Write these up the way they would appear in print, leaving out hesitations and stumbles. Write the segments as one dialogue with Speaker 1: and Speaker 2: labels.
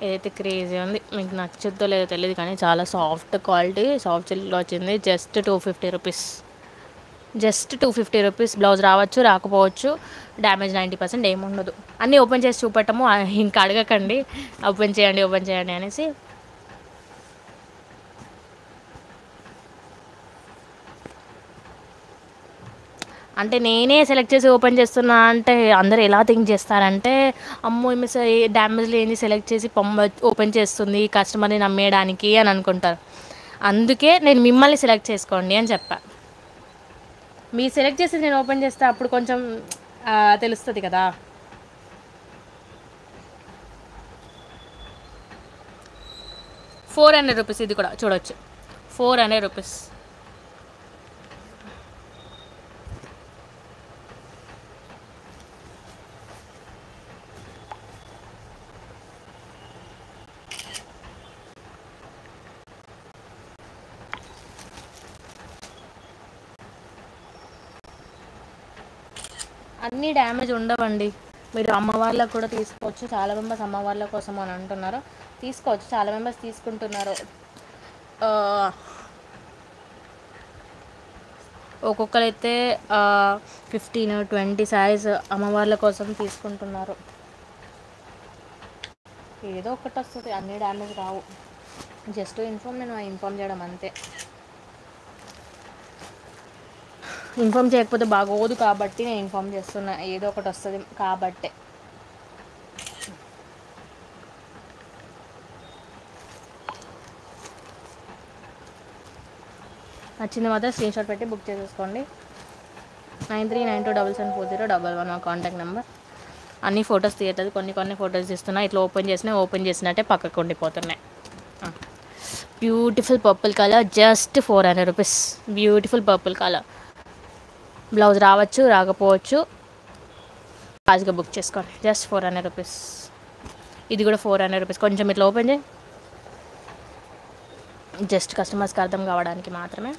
Speaker 1: ఏదైతే క్రేజీ ఉంది, మీకు నచ్చుద్దో లేదో తెలియదు కానీ చాలా సాఫ్ట్ క్వాలిటీ, సాఫ్ట్ సిల్క్లో వచ్చింది. Just 250 rupees. Just 250 rupees. Blouse రావచ్చు, రాకపోవచ్చు. డ్యామేజ్ 90% ఏముండదు. అన్నీ ఓపెన్ చేసి చూపెట్టము, ఇంకా అడగకండి ఓపెన్ చేయండి ఓపెన్ చేయండి అనేసి. అంటే నేనే సెలెక్ట్ చేసి ఓపెన్ చేస్తున్నా అంటే అందరూ ఎలా థింక్ చేస్తారంటే, అమ్మో ఈమె డ్యామేజ్ లేని సెలెక్ట్ చేసి ఓపెన్ చేస్తుంది కస్టమర్ని నమ్మేయడానికి అని అనుకుంటారు. అందుకే నేను మిమ్మల్ని సెలెక్ట్ చేసుకోండి అని చెప్పా. మీరు సెలెక్ట్ చేసి నేను ఓపెన్ చేస్తే అప్పుడు కొంచెం తెలుస్తుంది కదా. 400 రూపీస్. ఇది కూడా చూడవచ్చు, 400 రూపీస్. అన్నీ డ్యామేజ్ ఉండవండి. మీరు అమ్మ వాళ్ళకు కూడా తీసుకోవచ్చు. చాలా మెంబర్స్ అమ్మ వాళ్ళ కోసం అని అంటున్నారు, తీసుకోవచ్చు. చాలా మెంబర్స్ తీసుకుంటున్నారు. ఆ, ఒక్కొక్కరైతే 15-20 శారీస్ అమ్మ వాళ్ళ కోసం తీసుకుంటున్నారు. ఏదో ఒకటి వస్తుంది, అన్నీ డ్యామేజ్ రావు. జస్ట్ నేను ఇన్ఫామ్ చేయడం అంతే. ఇన్ఫామ్ చేయకపోతే బాగోదు కాబట్టి నేను ఇన్ఫామ్ చేస్తున్నా, ఏదో ఒకటి వస్తుంది కాబట్టే. నచ్చింది మాత్రం స్క్రీన్ షాట్ పెట్టి బుక్ చేసేసుకోండి. 9392774011 మా కాంటాక్ట్ నెంబర్. అన్ని ఫొటోస్ తీయట్లేదు, కొన్ని ఫొటోస్ తీస్తున్నా. ఇట్లా ఓపెన్ చేసినట్టే పక్కకు ఉండిపోతున్నాయి. Beautiful purple colour, just 400 rupees. Beautiful purple colour. Blouse రావచ్చు, రాకపోవచ్చు. ఫాస్ట్గా బుక్ చేసుకోండి. Just 400 rupees. ఇది కూడా 400 రూపీస్. కొంచెం ఇట్లా ఓపెన్ చేయి, జస్ట్ కస్టమర్స్కి అర్థం కావడానికి మాత్రమే.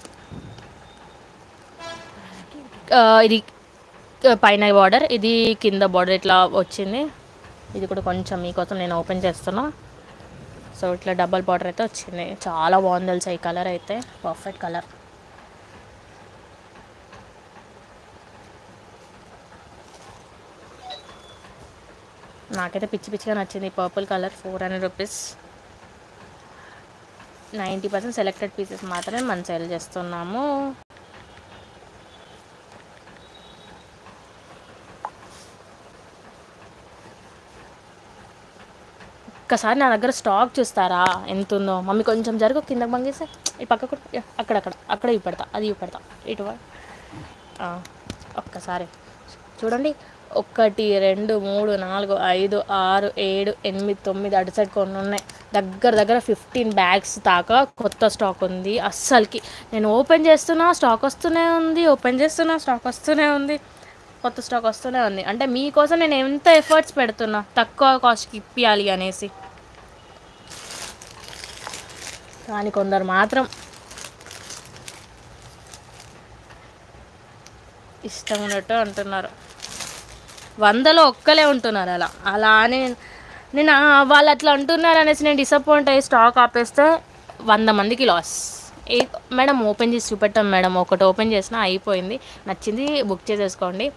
Speaker 1: ఇది పైన బార్డర్, ఇది కింద బార్డర్ ఇట్లా వచ్చింది. ఇది కూడా కొంచెం మీకోసం నేను ఓపెన్ చేస్తున్నా. సో ఇట్లా డబల్ బార్డర్ అయితే వచ్చింది. చాలా బాగుంది తెలుసా ఈ కలర్ అయితే, పర్ఫెక్ట్ కలర్. నాకైతే పిచ్చిగా నచ్చింది purple colour. 400 rupees. 90% selected pieces మాత్రమే మనం సేల్ చేస్తున్నాము. ఒక్కసారి నా దగ్గర స్టాక్ చూస్తారా ఎంత ఉందో. మమ్మీ కొంచెం జరుగు, కిందకి బంగేస్తే ఈ పక్కకు, అక్కడ ఇవి పెడతా, అది ఇవి పెడతా, ఇటు ఒక్కసారి చూడండి. 1 2 3 4 5 6 7 8 9 అటు సైడ్ కొన్ని ఉన్నాయి. దగ్గర 15 బ్యాగ్స్ దాకా కొత్త స్టాక్ ఉంది. అస్సలకి నేను ఓపెన్ చేస్తున్నా స్టాక్ వస్తూనే ఉంది, ఓపెన్ చేస్తున్నా స్టాక్ వస్తూనే ఉంది, కొత్త స్టాక్ వస్తూనే ఉంది. అంటే మీకోసం నేను ఎంత ఎఫర్ట్స్ పెడుతున్నా తక్కువ కాస్ట్కి ఇప్పియాలి అనేసి. కానీ కొందరు మాత్రం ఇష్టం ఉన్నట్టు అంటున్నారు. 100లో ఒక్కలే ఉంటున్నారు అలా అని నేను వాళ్ళు అట్లా అంటున్నారు అనేసి నేను డిసప్పాయింట్ అయ్యి స్టాక్ ఆపేస్తే 100 మందికి లాస్. మేడం ఓపెన్ చేసి చూపెట్టాం మేడం, ఒకటి ఓపెన్ చేసినా అయిపోయింది, నచ్చింది బుక్ చేసేసుకోండి.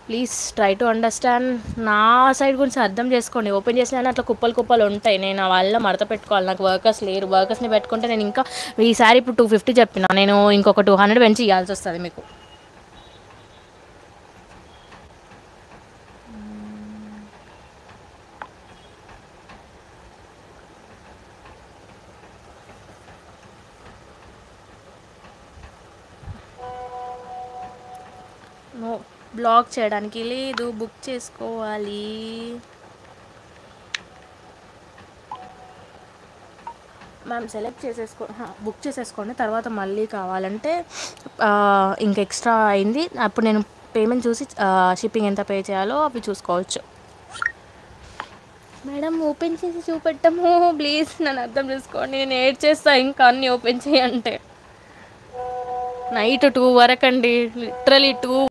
Speaker 1: Please try to understand. నా సైడ్ గురించి అర్థం చేసుకోండి. ఓపెన్ చేసిన అట్లా కుప్పలు ఉంటాయి. నేను ఆ వాళ్ళ మడత పెట్టుకోవాలి. నాకు వర్కర్స్ లేరు. వర్కర్స్ని పెట్టుకుంటే నేను ఇంకా ఈసారి ఇప్పుడు 250 చెప్పిన, నేను ఇంకొక 200 పెంచి ఇవ్వాల్సి వస్తుంది మీకు. బ్లాక్ చేయడానికి లేదు, బుక్ చేసుకోవాలి. మ్యామ్ సెలెక్ట్ బుక్ చేసేసుకోండి. తర్వాత మళ్ళీ కావాలంటే ఇంక ఎక్స్ట్రా అయింది అప్పుడు నేను పేమెంట్ చూసి షిప్పింగ్ ఎంత పే చేయాలో అవి చూసుకోవచ్చు. మేడం ఓపెన్ చేసి చూపెట్టము ప్లీజ్, నన్ను అర్థం చేసుకోండి. నేను ఏడ్ చేస్తాను ఇంకా అన్నీ ఓపెన్ చేయంటే. నైట్ 2 వరకు అండి, లిటరలీ 2